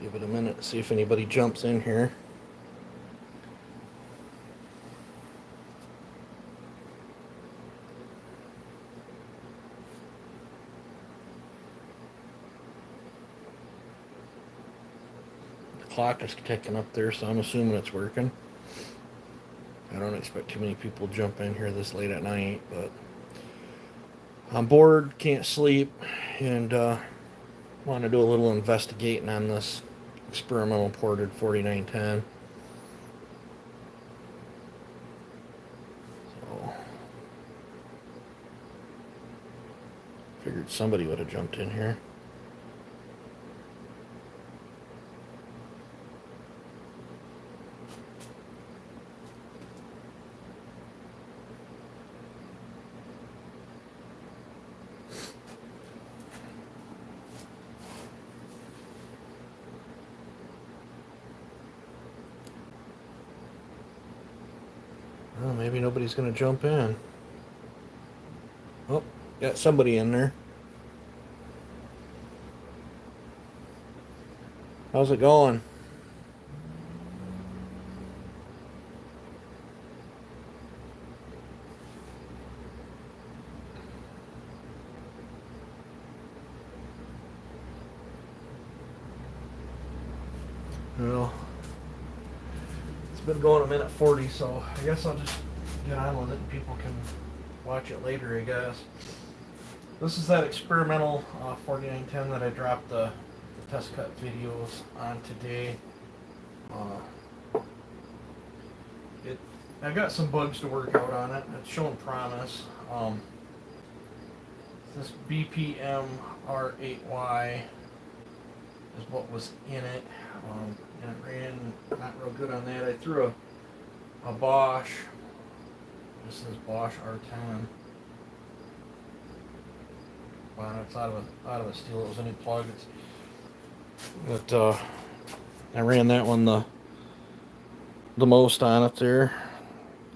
Give it a minute, see if anybody jumps in here. The clock is ticking up there, so I'm assuming it's working. I don't expect too many people to jump in here this late at night, but I'm bored, can't sleep, and want to do a little investigating on this experimental ported 4910. So, figured somebody would have jumped in here. Well, maybe nobody's going to jump in. Oh, got somebody in there. How's it going? Well, it's been going a minute 40, so I guess I'll just get on with it and people can watch it later, I guess. This is that experimental 4910 that I dropped the test cut videos on today. I got some bugs to work out on it. It's showing promise. This BPM R8Y is what was in it, and it ran not real good on that. I threw a Bosch. This is Bosch R10. Wow, it's out of a steel. It was a new plug. But I ran that one the most on it there,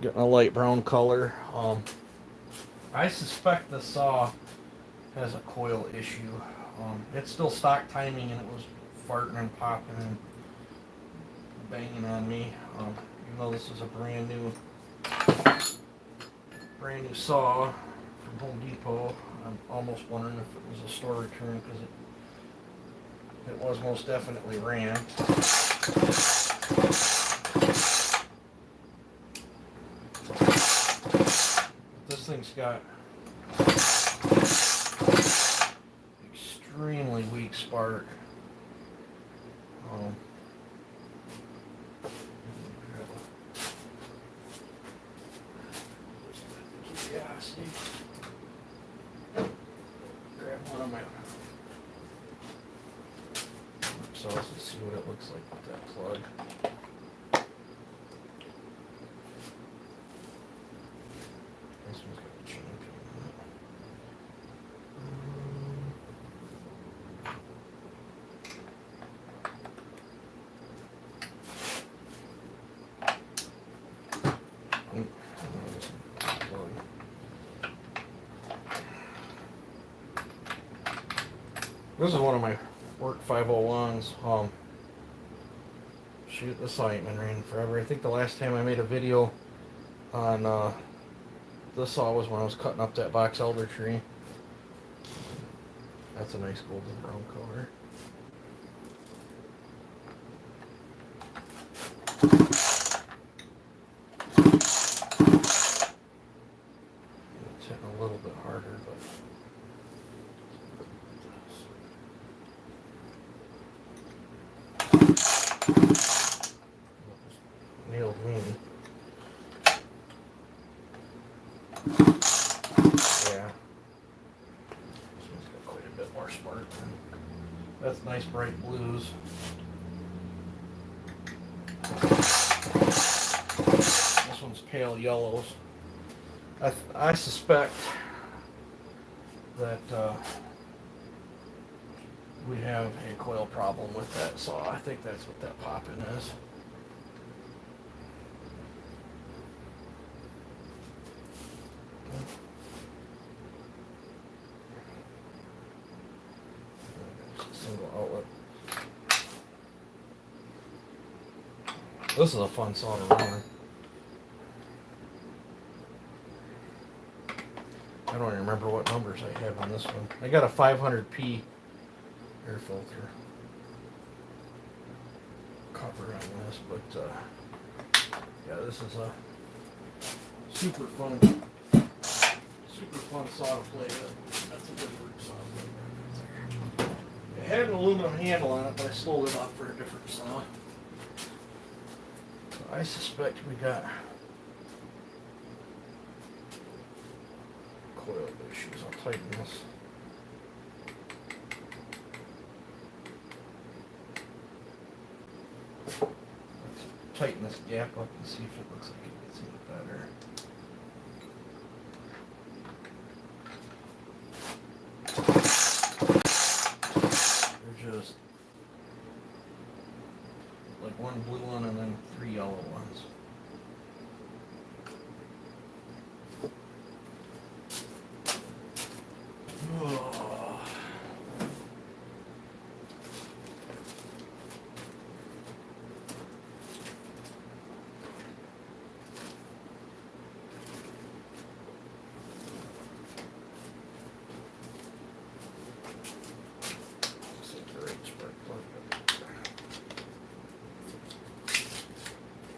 getting a light brown color. I suspect the saw has a coil issue. It's still stock timing, and it was farting and popping and banging on me. Even though this is a brand new saw from Home Depot, I'm almost wondering if it was a store return, because it was most definitely ran. This thing's got extremely weak spark. Grab one of my. So let's see what it looks like with that plug. This one's got a champion on it. This is one of my work 501s. Shoot, this saw ain't been running forever. I think the last time I made a video on this saw was when I was cutting up that box elder tree. That's a nice golden brown color. It's hitting a little bit harder, but nailed me. Yeah. This one's got quite a bit more spark. That's nice bright blues. This one's pale yellows. I suspect that we have a coil problem with that saw. I think that's what that popping is. Single outlet. This is a fun saw to run. I don't even remember what numbers I have on this one. I got a 500p air filter cover on this, but yeah, this is a super fun saw to play with. That's a good work saw. It had an aluminum handle on it, but I sold it off for a different saw. So I suspect we got coil issues. I'll tighten this. Let's tighten this gap up and see if it looks like it gets any better. They're just like one blue one and then 3 yellow ones. Oh. Looks like the right spark plug.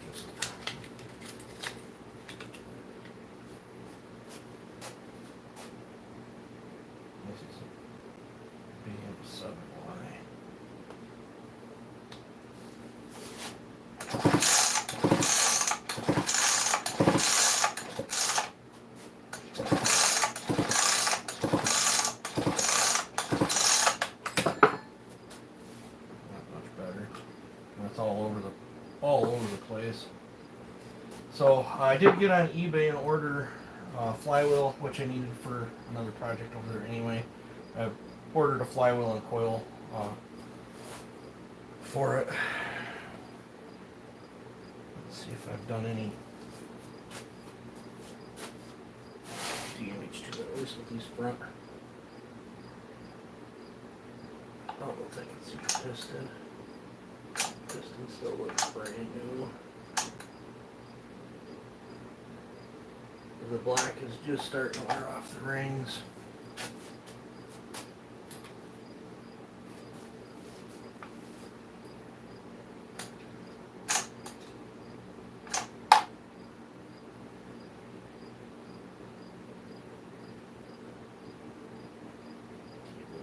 Just this is a BM7Y. Not much better. That's all over the place. So I did get on eBay and order flywheel, which I needed for another project over there anyway. I ordered a flywheel and coil for it. Let's see if I've done any damage to it, at least with these front. I don't know if I can see the piston. Piston still looks brand new. The black is just starting to wear off the rings.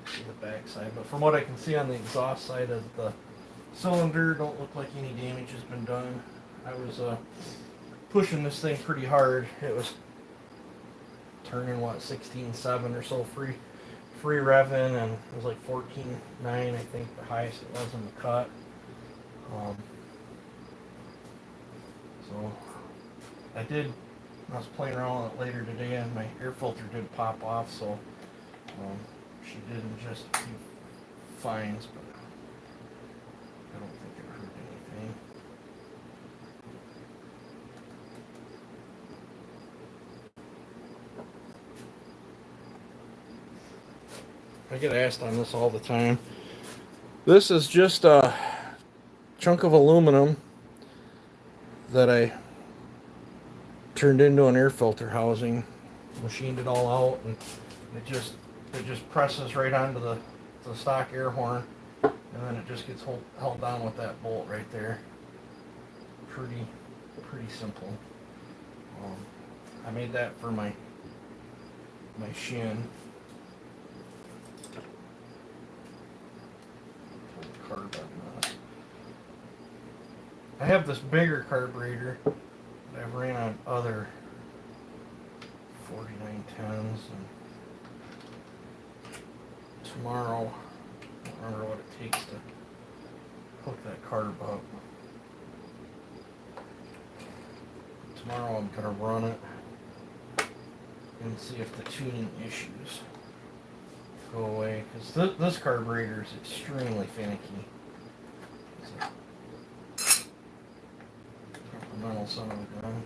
See the back side, but from what I can see on the exhaust side of the cylinder, don't look like any damage has been done. I was pushing this thing pretty hard. It was turning 16.7 or so free revving, and it was like 14.9, I think the highest it was in the cut. So I was playing around with it later today, and my air filter did pop off, so she did in just a few fines, but I don't think it hurt anything. I get asked on this all the time. This is just a chunk of aluminum that I turned into an air filter housing, machined it all out, and it just presses right onto the stock air horn, and then it just gets held down with that bolt right there. Pretty simple. I made that for my shin. Carb on this. I have this bigger carburetor that I've ran on other 4910s, and tomorrow, I don't remember what it takes to hook that carb up. Tomorrow I'm going to run it and see if the tuning issues go away, because this carburetor is extremely finicky. It's a metal son of a gun.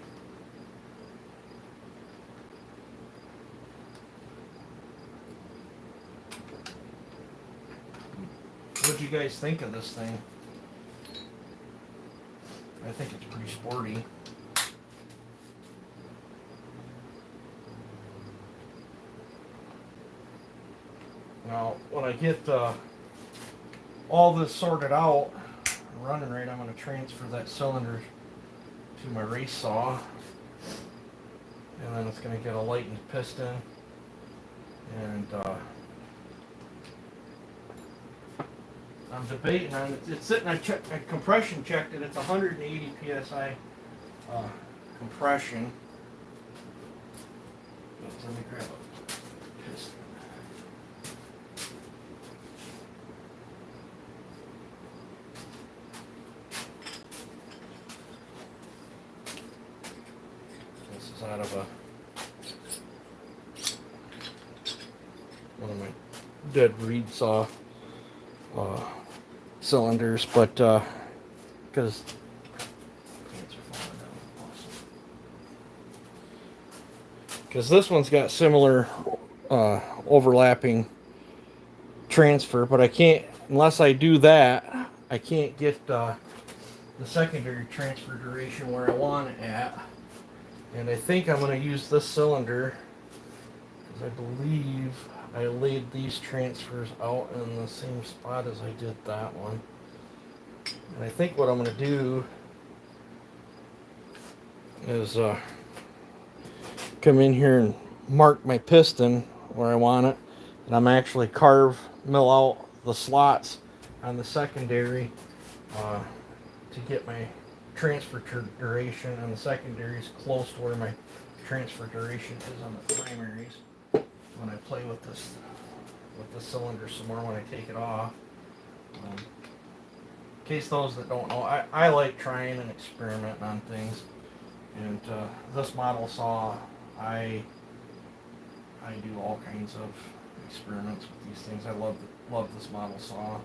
What'd you guys think of this thing? I think it's pretty sporty. Now, when I get all this sorted out, running right, I'm going to transfer that cylinder to my race saw, and then it's going to get a lightened piston, and I'm debating on it. It's sitting, I compression checked it, it's 180 psi compression. Let me grab a piston. This is out of one of my dead reed saw cylinders, but because this one's got similar overlapping transfer, but I can't, unless I do that, I can't get the secondary transfer duration where I want it at. And I think I'm going to use this cylinder because I believe I laid these transfers out in the same spot as I did that one. And I think what I'm going to do is come in here and mark my piston where I want it, and I'm actually mill out the slots on the secondary to get my transfer duration on the secondaries close to where my transfer duration is on the primaries. When I play with the cylinder some more when I take it off. In case those that don't know, I like trying and experimenting on things, and this model saw, I do all kinds of experiments with these things. I love this model saw.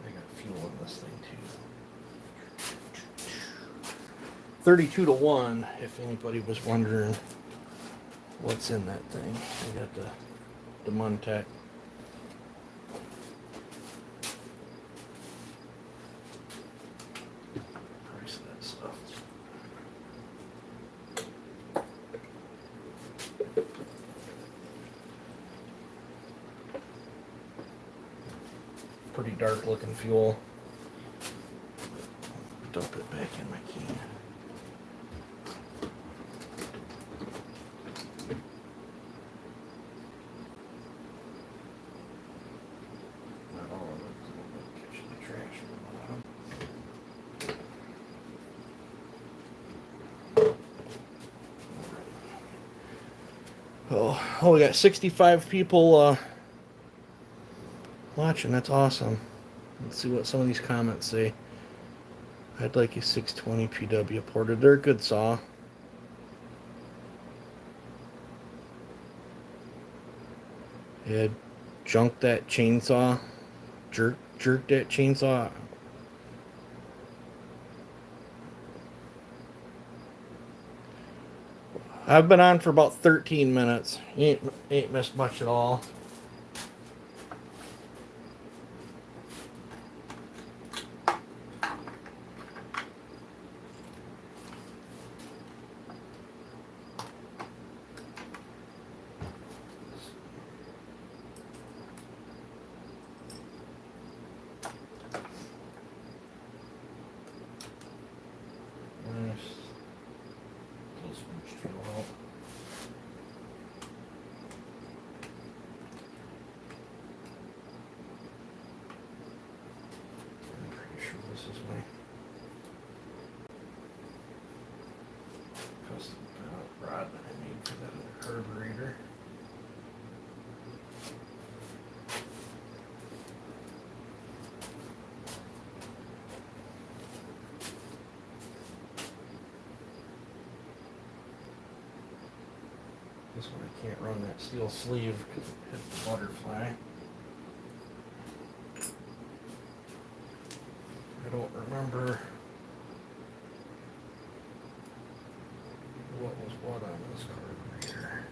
I got fuel in this thing too. 32-1, if anybody was wondering what's in that thing. I got the Montec. Price of that stuff. Pretty dark looking fuel. Dump it back in my can. Oh, we got 65 people watching. That's awesome. Let's see what some of these comments say. I'd like a 620 PW ported. They're a good saw. Yeah, junk that chainsaw. Jerk that chainsaw. I've been on for about 13 minutes. Ain't missed much at all. Custom rod that I made for that carburetor. This one I can't run that steel sleeve because it hit the butterfly. I don't remember what on this carburetor?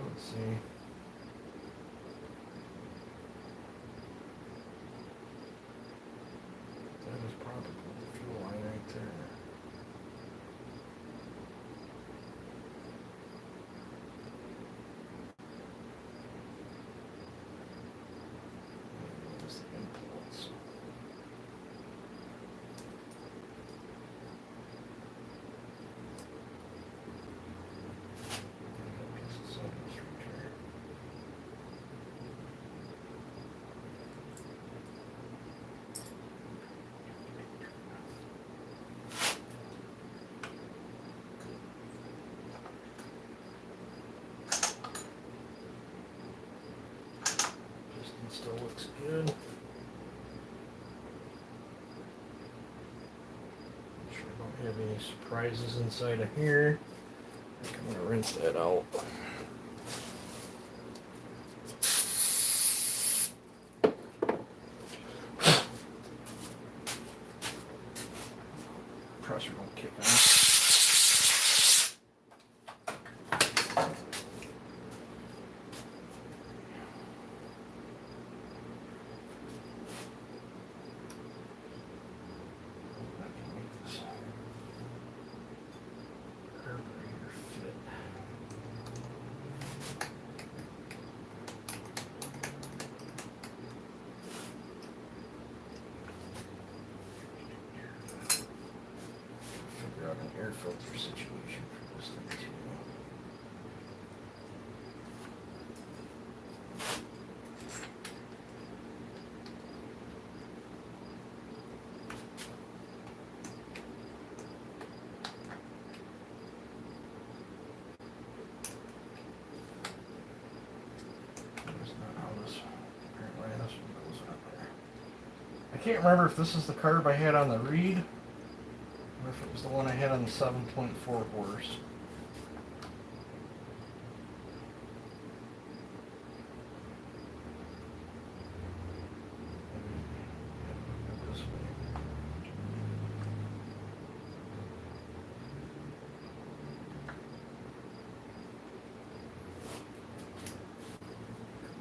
Let's see. That is probably the fuel line right there. There's the inputs. Still looks good. Sure don't have any surprises inside of here. I think I'm gonna rinse that out. Pressure don't kick on. An air filter situation for this thing too. That's not how this, apparently this one goes on there. I can't remember if this is the carb I had on the Reed, or if it was the one I had on the 7.4 horse. This way.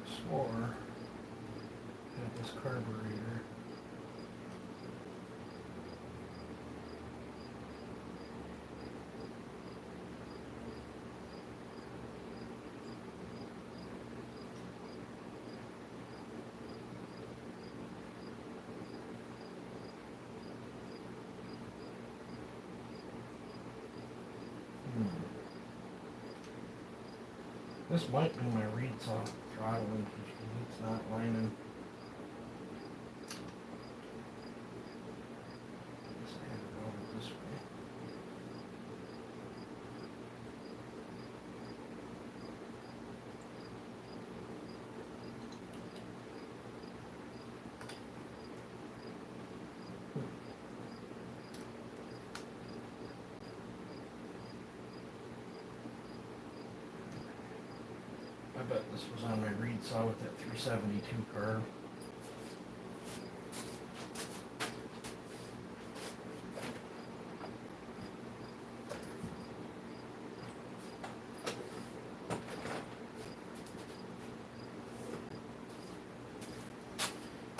Swore had this carburetor. This might be my reed saw throttle linkage. It's not lining. I guess I have it over this way. I bet this was on my reed saw with that 372 carb.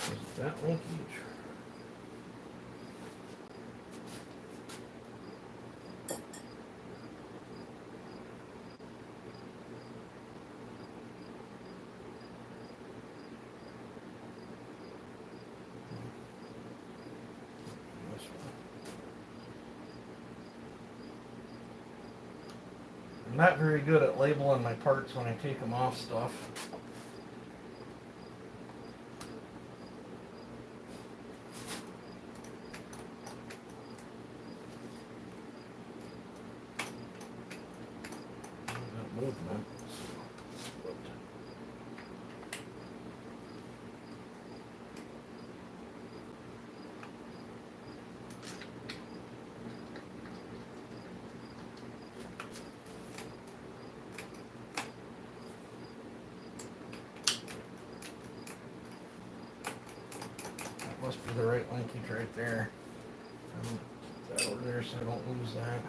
Is that linkage? I'm not very good at labeling my parts when I take them off stuff. That movement. Must be the right linkage right there. Keep that over there so I don't lose that.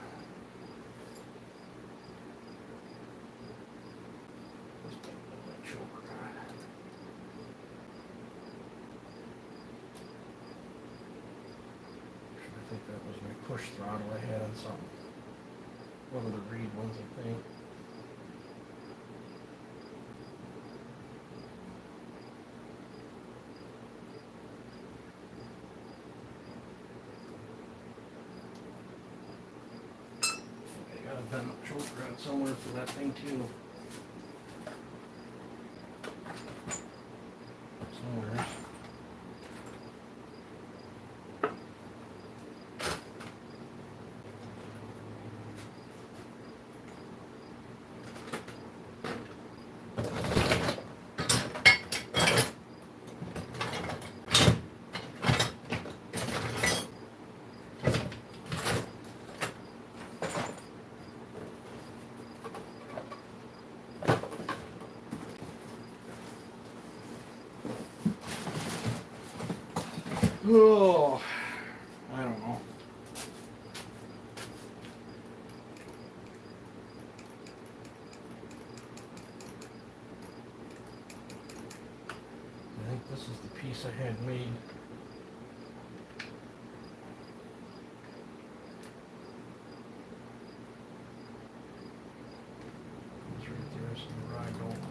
I think that was my push throttle I had on something. One of the reed ones, I think. I got a bent up choke rod somewhere for that thing too. Somewhere. Oh, I don't know. I think this is the piece I had made. It's right there, so the rod don't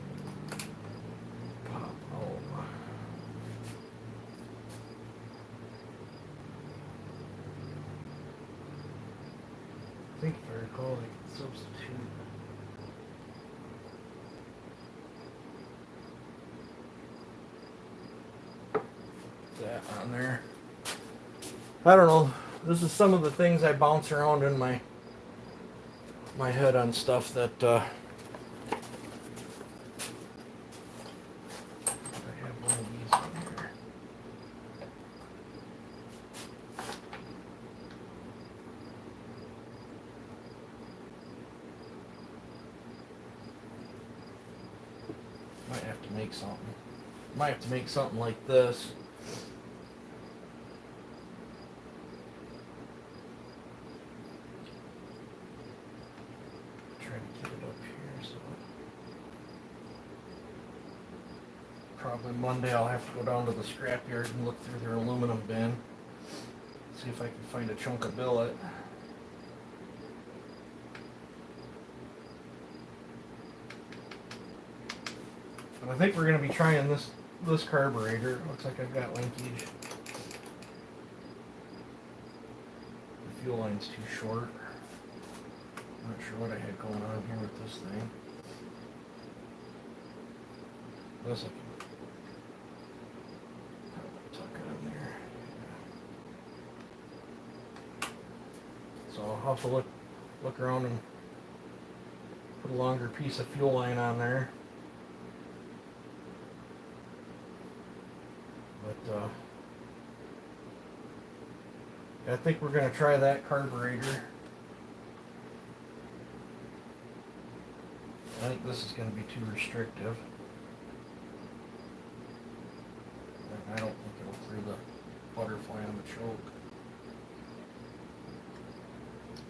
pop out. I think if I recall, I can substitute that on there. I don't know. This is some of the things I bounce around in my head on stuff that I have one of these in here. Might have to make something. Might have to make something like this. Try to get it up here. So probably Monday I'll have to go down to the scrapyard and look through their aluminum bin. See if I can find a chunk of billet. But I think we're going to be trying this carburetor. It looks like I've got linkage. The fuel line's too short. I'm not sure what I had going on here with this thing. This I can probably tuck it in there. So I'll have to look around and put a longer piece of fuel line on there. But I think we're going to try that carburetor. I think this is going to be too restrictive. I don't think it'll clear the butterfly on the choke.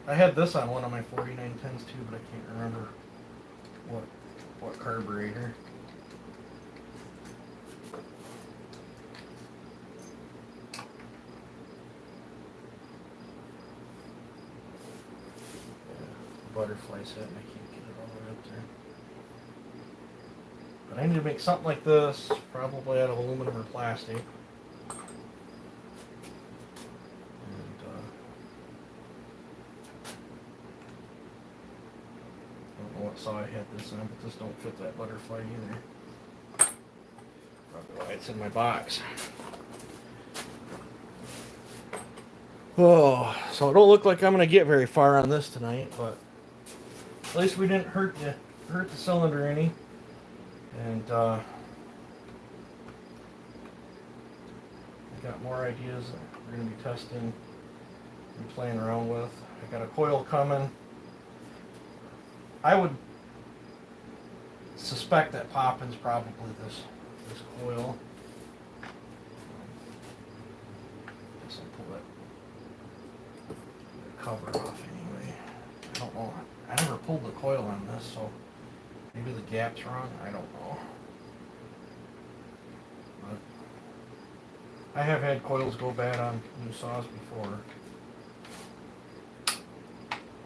I had this on one of my 4910s too, but I can't remember what carburetor. Butterfly set, and I can't get it all the way up there. But I need to make something like this, probably out of aluminum or plastic. And I don't know what saw I had this on, but this don't fit that butterfly either. Probably why it's in my box. Oh, so it don't look like I'm gonna get very far on this tonight, but at least we didn't hurt the cylinder any. And I got more ideas that we're going to be testing and playing around with. I got a coil coming. I would suspect that popping's probably this coil. cover off anyway. I don't know. I never pulled the coil on this, so maybe the gap's wrong. I don't know. But I have had coils go bad on new saws before.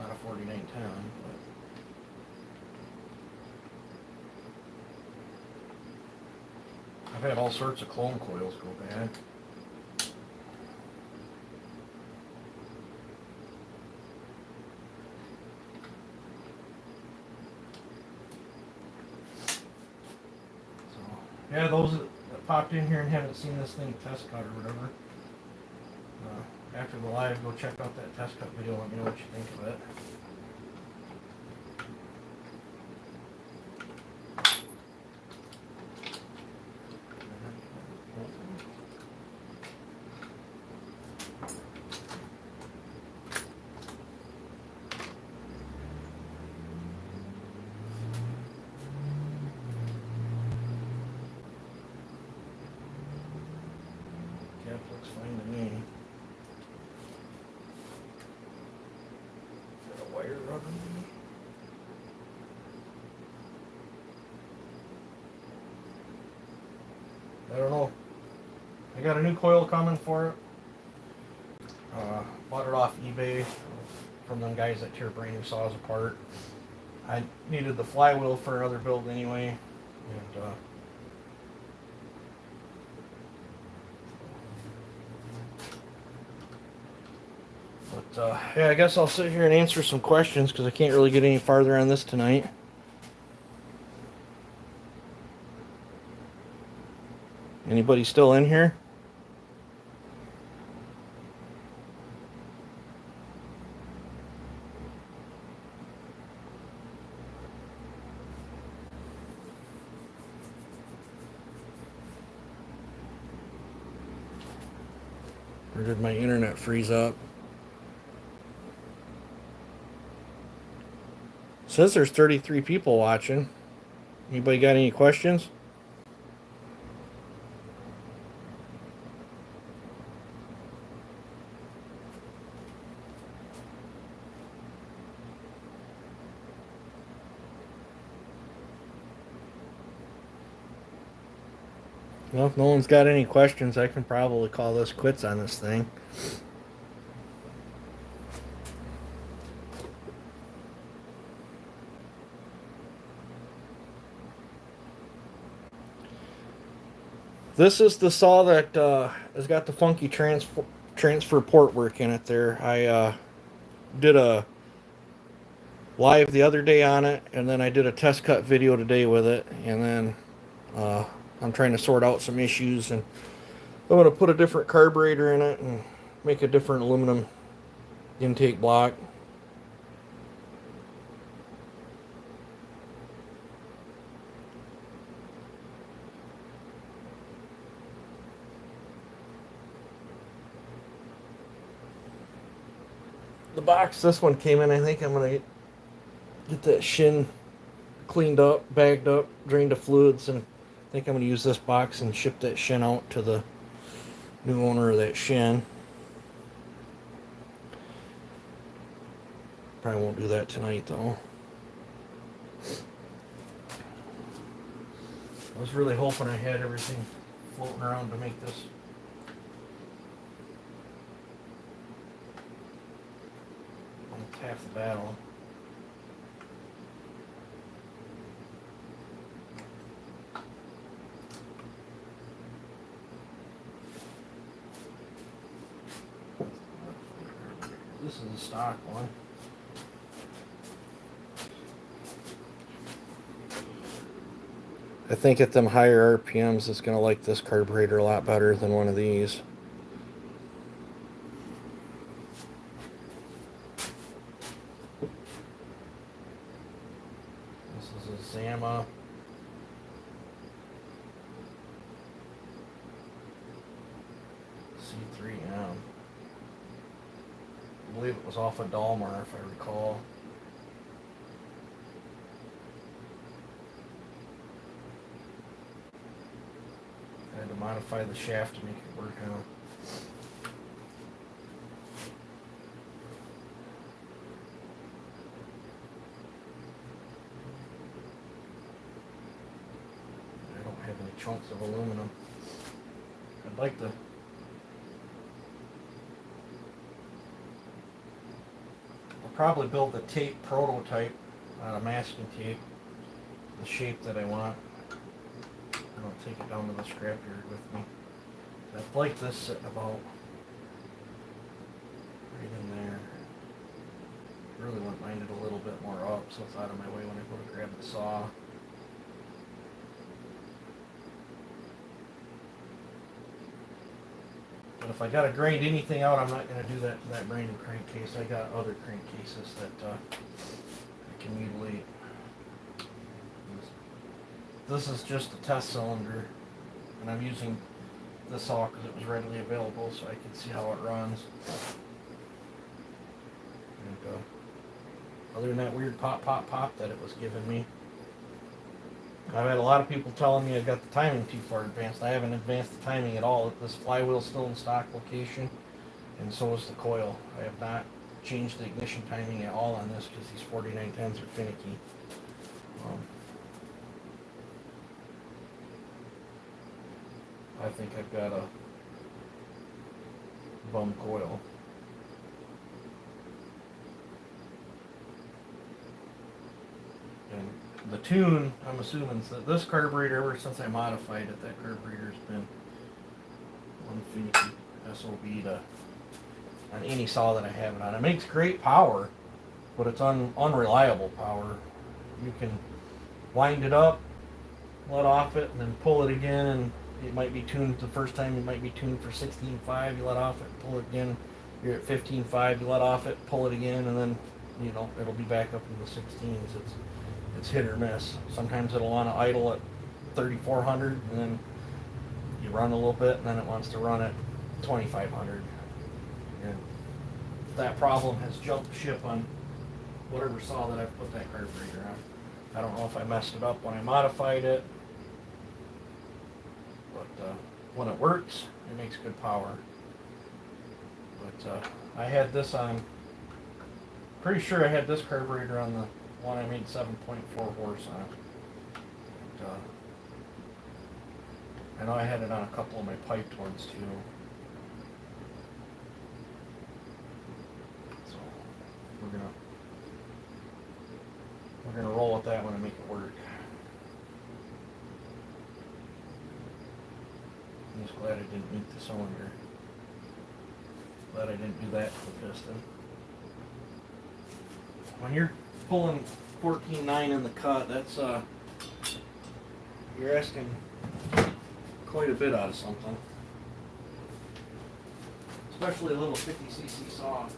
Not a 4910, but I've had all sorts of clone coils go bad. So, yeah, those that popped in here and haven't seen this thing test cut or whatever, after the live, go check out that test cut video. Let me know what you think of it. Cap looks fine to me. Got a wire rubbing me. I don't know. I got a new coil coming for it. Bought it off eBay from them guys that tear brand new saws apart. I needed the flywheel for another build anyway, and yeah, I guess I'll sit here and answer some questions because I can't really get any farther on this tonight. Anybody still in here? Or did my internet freeze up? Says there's 33 people watching. Anybody got any questions? Well, if no one's got any questions, I can probably call this quits on this thing. This is the saw that has got the funky transfer port work in it there. I did a live the other day on it, and then I did a test cut video today with it, and then I'm trying to sort out some issues, and I'm going to put a different carburetor in it and make a different aluminum intake block. The box this one came in, I think I'm going to get that shin cleaned up, bagged up, drained of fluids, and I think I'm going to use this box and ship that shin out to the new owner of that shin. Probably won't do that tonight though. I was really hoping I had everything floating around to make this. That's half the battle. This is a stock one. I think at them higher RPMs, it's going to like this carburetor a lot better than one of these. This is a Zama. C3M. I believe it was off of Dalmar, if I recall. I had to modify the shaft to make it work out. chunks of aluminum. I'd like to. I'll probably build the tape prototype out of masking tape, the shape that I want. I'll take it down to the scrapyard with me. I'd like this sitting about right in there. Really wouldn't mind it a little bit more up so it's out of my way when I go to grab the saw. But if I gotta grind anything out, I'm not gonna do that to that brand new crankcase. I got other crankcases that I can mutilate. This is just a test cylinder, and I'm using this saw because it was readily available, so I can see how it runs. And other than that weird pop that it was giving me, I've had a lot of people telling me I got the timing too far advanced. I haven't advanced the timing at all. This flywheel's still in stock location, and so is the coil. I have not changed the ignition timing at all on this because these 4910s are finicky. I think I've got a bum coil. And the tune, I'm assuming, that this carburetor, ever since I modified it, that carburetor's been one finicky SOB to on any saw that I have it on. It makes great power, but it's unreliable power. You can wind it up, let off it, and then pull it again, and it might be tuned the first time, it might be tuned for 16.5, you let off it, pull it again, you're at 15.5, you let off it, pull it again, and then, you know, it'll be back up in the 16s. It's hit or miss. Sometimes it'll want to idle at 3,400, and then you run a little bit, and then it wants to run at 2,500. And that problem has jumped ship on whatever saw that I've put that carburetor on. I don't know if I messed it up when I modified it, but when it works, it makes good power. But I had this on, pretty sure I had this carburetor on the one I made 7.4 horse on. And, I know I had it on a couple of my pipe ones too. So we're gonna roll with that one and make it work. I'm just glad I didn't meet the cylinder. Glad I didn't do that to the piston. When you're pulling 14.9 in the cut, that's you're asking quite a bit out of something, especially a little 50cc saw.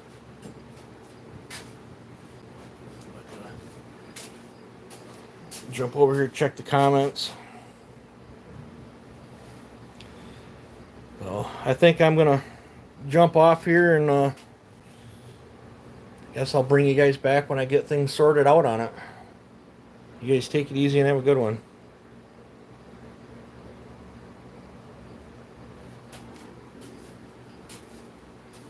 But, jump over here, check the comments. So I think I'm gonna jump off here, and guess I'll bring you guys back when I get things sorted out on it. You guys take it easy and have a good one.